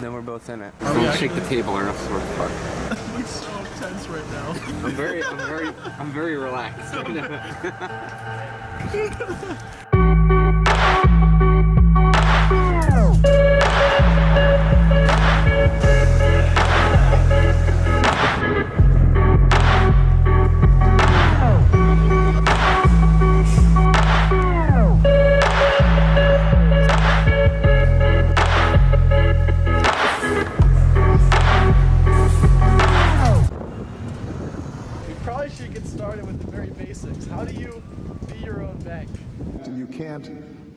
then we're both in it. Don't shake the table or else we're fucked. It looks so tense right now. I'm very relaxed. Probably should get started with the very basics. How do you be your own bank? You can't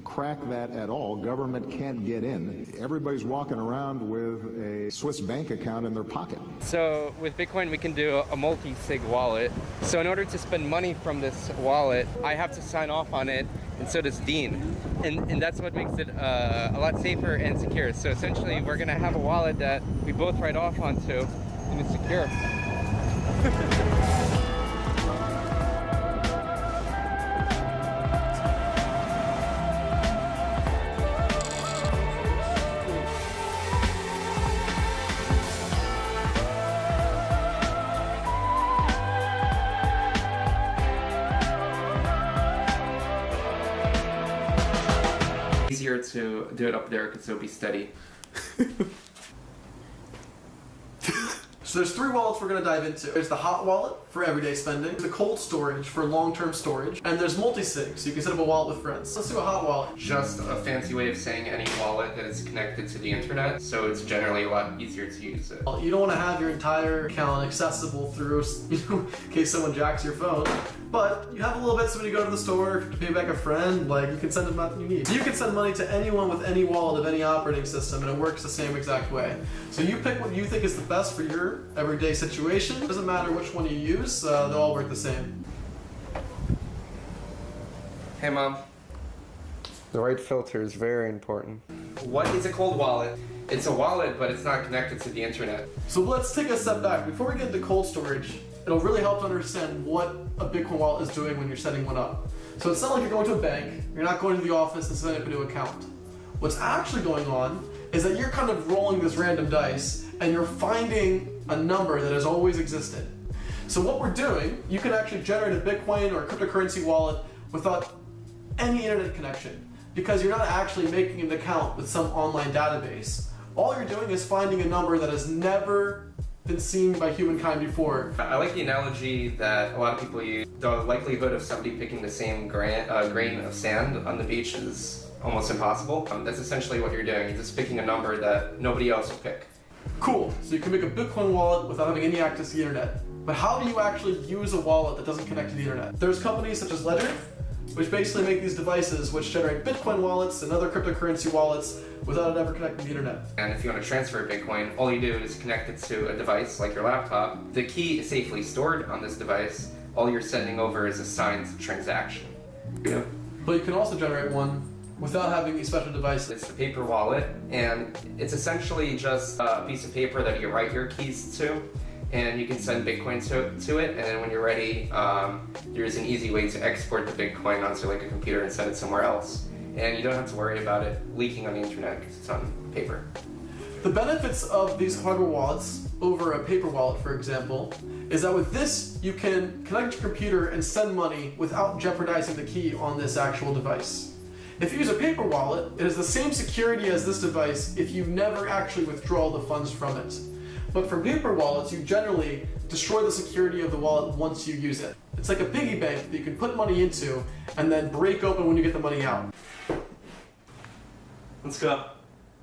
crack that at all. Government can't get in. Everybody's walking around with a Swiss bank account in their pocket. So with Bitcoin, we can do a multi-sig wallet. So in order to spend money from this wallet, I have to sign off on it, and so does Dean. And that's what makes it a lot safer and secure. So essentially, we're gonna have a wallet that we both write off onto, and it's secure. Easier to do it up there because it'll be steady. So there's 3 wallets we're going to dive into. There's the hot wallet for everyday spending, the cold storage for long-term storage, and there's multi-sig, so you can set up a wallet with friends. Let's do a hot wallet. Just a fancy way of saying any wallet that is connected to the internet, so it's generally a lot easier to use it. You don't want to have your entire account accessible through, in case someone jacks your phone, but you have a little bit so when you go to the store, if you have to pay back a friend, like, you can send them out you need. You can send money to anyone with any wallet of any operating system, and it works the same exact way. So you pick what you think is the best for your everyday situation. Doesn't matter which one you use, they'll all work the same. Hey Mom. The right filter is very important. What is a cold wallet? It's a wallet, but it's not connected to the internet. So let's take a step back. Before we get into cold storage, it'll really help to understand what a Bitcoin wallet is doing when you're setting one up. So it's not like you're going to a bank, you're not going to the office and setting up a new account. What's actually going on is that you're kind of rolling this random dice and you're finding a number that has always existed. So what we're doing, you can actually generate a Bitcoin or a cryptocurrency wallet without any internet connection because you're not actually making an account with some online database. All you're doing is finding a number that has never been seen by humankind before. I like the analogy that a lot of people use. The likelihood of somebody picking the same grain of sand on the beach is almost impossible. That's essentially what you're doing. You're just picking a number that nobody else will pick. Cool, so you can make a Bitcoin wallet without having any access to the internet. But how do you actually use a wallet that doesn't connect to the internet? There's companies such as Ledger, which basically make these devices which generate Bitcoin wallets and other cryptocurrency wallets without it ever connecting to the internet. And if you want to transfer Bitcoin, all you do is connect it to a device like your laptop. The key is safely stored on this device. All you're sending over is a signed transaction. Yeah. But you can also generate one without having these special devices. It's the paper wallet, and it's essentially just a piece of paper that you write your keys to, and you can send Bitcoin to it, and then when you're ready, there's an easy way to export the Bitcoin onto like a computer and send it somewhere else. And you don't have to worry about it leaking on the internet because it's on paper. The benefits of these hardware wallets over a paper wallet, for example, is that with this, you can connect your computer and send money without jeopardizing the key on this actual device. If you use a paper wallet, it has the same security as this device if you never actually withdraw the funds from it. But for paper wallets, you generally destroy the security of the wallet once you use it. It's like a piggy bank that you can put money into and then break open when you get the money out. Let's go.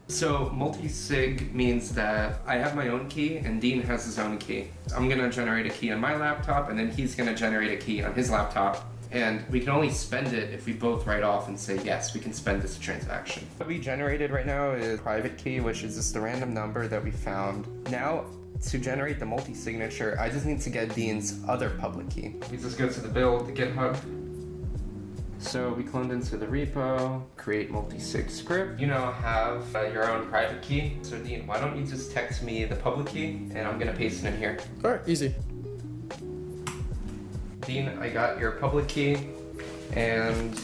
So multi-sig means that I have my own key and Dean has his own key. I'm gonna generate a key on my laptop and then he's gonna generate a key on his laptop. And we can only spend it if we both write off and say, yes, we can spend this transaction. What we generated right now is private key, which is just the random number that we found. Now, to generate the multi-signature, I just need to get Dean's other public key. We just go to the build, the GitHub. So we cloned into the repo, create multi-sig script. You now have your own private key. So Dean, why don't you just text me the public key and I'm gonna paste it in here. All right, easy. Dean, I got your public key, and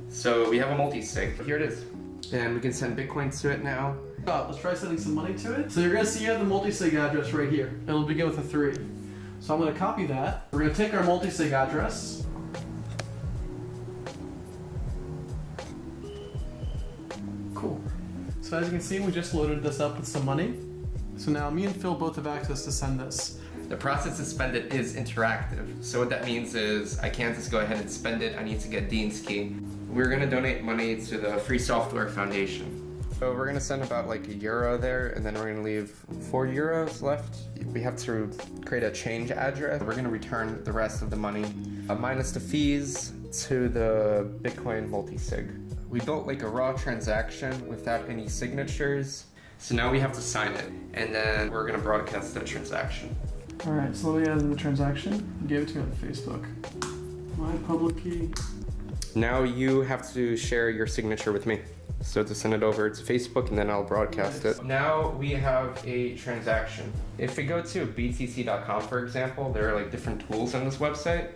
so we have a multi-sig. Here it is. And we can send Bitcoin to it now. Let's try sending some money to it. So you're gonna see you have the multi-sig address right here. It'll begin with a 3. So I'm gonna copy that. We're gonna take our multi-sig address. Cool. So as you can see, we just loaded this up with some money. So now me and Phil both have access to send this. The process to spend it is interactive. So what that means is I can't just go ahead and spend it. I need to get Dean's key. We're gonna donate money to the Free Software Foundation. So we're gonna send about like €1 there, and then we're gonna leave €4 left. We have to create a change address. We're gonna return the rest of the money, minus the fees, to the Bitcoin multi-sig. We built like a raw transaction without any signatures. So now we have to sign it, and then we're gonna broadcast the transaction. All right, so let me add in the transaction. You gave it to me on Facebook. My public key. Now you have to share your signature with me. So to send it over to Facebook, and then I'll broadcast it. Now we have a transaction. If we go to btc.com, for example, there are like different tools on this website,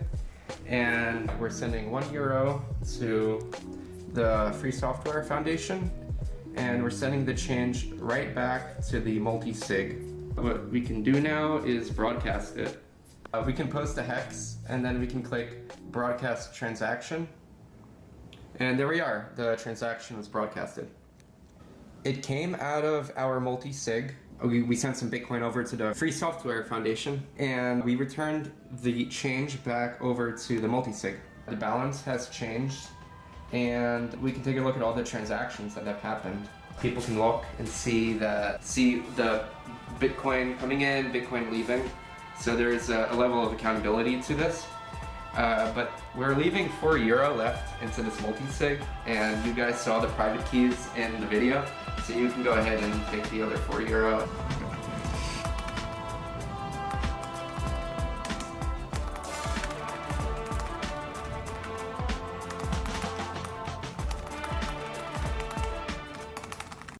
and we're sending €1 to the Free Software Foundation, and we're sending the change right back to the multi-sig. What we can do now is broadcast it. We can post a hex, and then we can click broadcast transaction. And there we are, the transaction was broadcasted. It came out of our multi-sig. We sent some Bitcoin over to the Free Software Foundation, and we returned the change back over to the multi-sig. The balance has changed, and we can take a look at all the transactions that have happened. People can look and see the Bitcoin coming in, Bitcoin leaving. So there's a level of accountability to this. But we're leaving €4 left into this multi-sig, and you guys saw the private keys in the video, so you can go ahead and take the other €4.